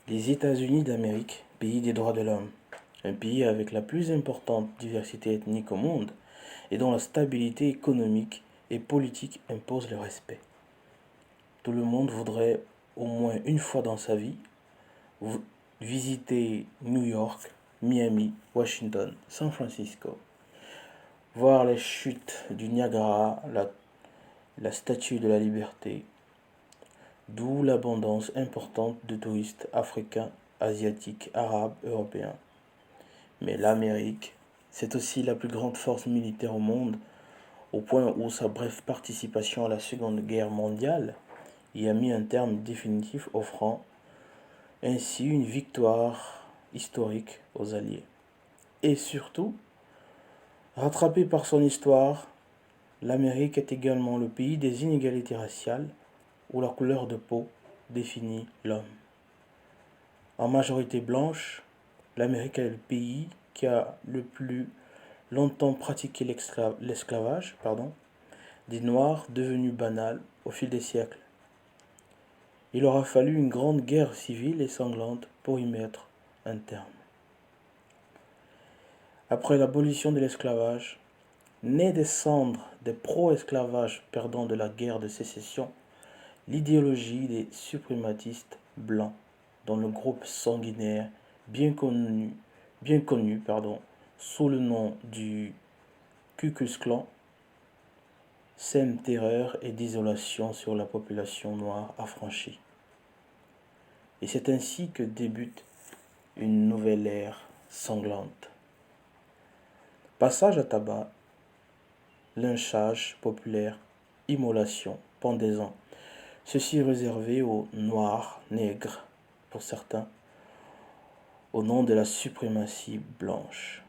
Les États-Unis d'Amérique, pays des droits de l'homme, un pays avec la plus importante diversité ethnique au monde et dont la stabilité économique et politique impose le respect. Tout le monde voudrait au moins une fois dans sa vie visiter New York, Miami, Washington, San Francisco, voir les chutes du Niagara, la Statue de la Liberté, d'où l'abondance importante de touristes africains, asiatiques, arabes, européens. Mais l'Amérique, c'est aussi la plus grande force militaire au monde, au point où sa brève participation à la Seconde Guerre mondiale y a mis un terme définitif, offrant ainsi une victoire historique aux Alliés. Et surtout, rattrapée par son histoire, l'Amérique est également le pays des inégalités raciales, où la couleur de peau définit l'homme. En majorité blanche, l'Amérique est le pays qui a le plus longtemps pratiqué l'esclavage, des Noirs devenus banals au fil des siècles. Il aura fallu une grande guerre civile et sanglante pour y mettre un terme. Après l'abolition de l'esclavage, né des cendres des pro-esclavages perdants de la guerre de sécession, l'idéologie des suprématistes blancs, dont le groupe sanguinaire bien connu sous le nom du Ku Klux Klan, sème terreur et désolation sur la population noire affranchie. Et c'est ainsi que débute une nouvelle ère sanglante. Passage à tabac, lynchage populaire, immolation, pendaison, ceci réservé aux noirs, nègres pour certains, au nom de la suprématie blanche.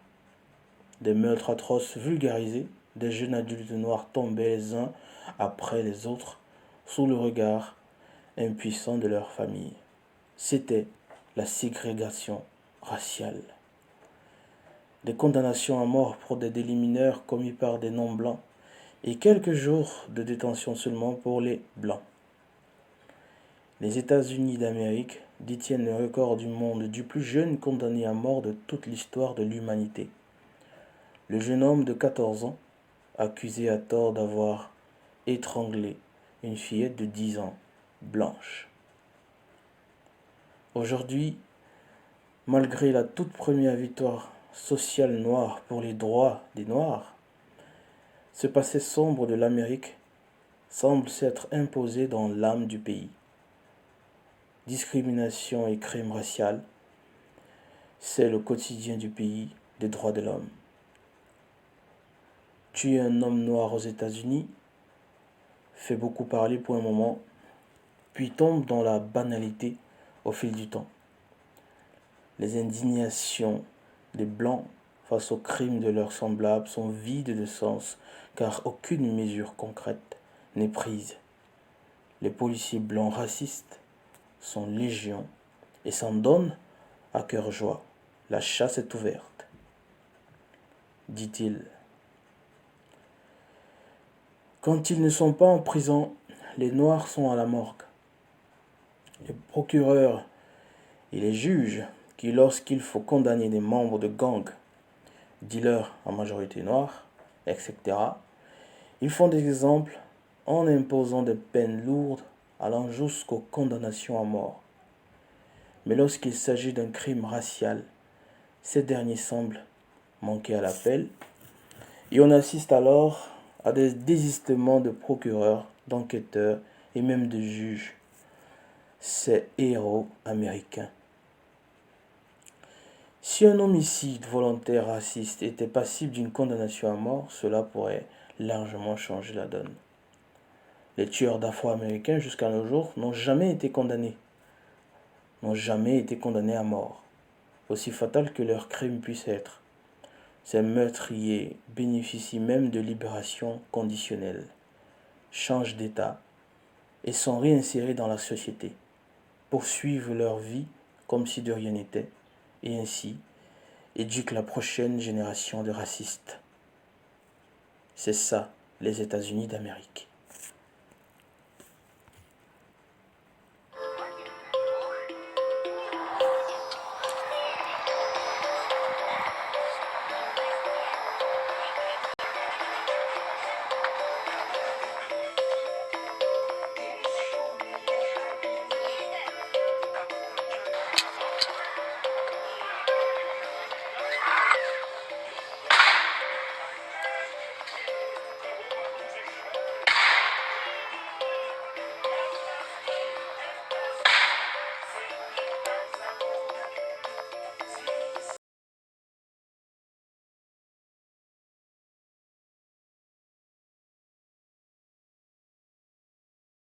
Des meurtres atroces vulgarisés, des jeunes adultes noirs tombaient les uns après les autres sous le regard impuissant de leur famille. C'était la ségrégation raciale. Des condamnations à mort pour des délits mineurs commis par des non-blancs et quelques jours de détention seulement pour les blancs. Les États-Unis d'Amérique détiennent le record du monde du plus jeune condamné à mort de toute l'histoire de l'humanité. Le jeune homme de 14 ans, accusé à tort d'avoir étranglé une fillette de 10 ans, blanche. Aujourd'hui, malgré la toute première victoire sociale noire pour les droits des Noirs, ce passé sombre de l'Amérique semble s'être imposé dans l'âme du pays. Discrimination et crime racial, c'est le quotidien du pays des droits de l'homme. Tuer un homme noir aux États-Unis fait beaucoup parler pour un moment, puis tombe dans la banalité au fil du temps. Les indignations des Blancs face aux crimes de leurs semblables sont vides de sens, car aucune mesure concrète n'est prise. Les policiers blancs racistes sont légion et s'en donnent à cœur joie. La chasse est ouverte, dit-il. Quand ils ne sont pas en prison, les Noirs sont à la morgue. Les procureurs et les juges qui, lorsqu'il faut condamner des membres de gangs, dealers en majorité noirs, etc., ils font des exemples en imposant des peines lourdes allant jusqu'aux condamnations à mort. Mais lorsqu'il s'agit d'un crime racial, ces derniers semblent manquer à l'appel et on assiste alors à des désistements de procureurs, d'enquêteurs et même de juges. Ces héros américains. Si un homicide volontaire raciste était passible d'une condamnation à mort, cela pourrait largement changer la donne. Les tueurs d'Afro-Américains jusqu'à nos jours n'ont jamais été condamnés à mort, aussi fatal que leur crime puisse être. Ces meurtriers bénéficient même de libération conditionnelle, changent d'état et sont réinsérés dans la société, poursuivent leur vie comme si de rien n'était, et ainsi éduquent la prochaine génération de racistes. C'est ça, les États-Unis d'Amérique.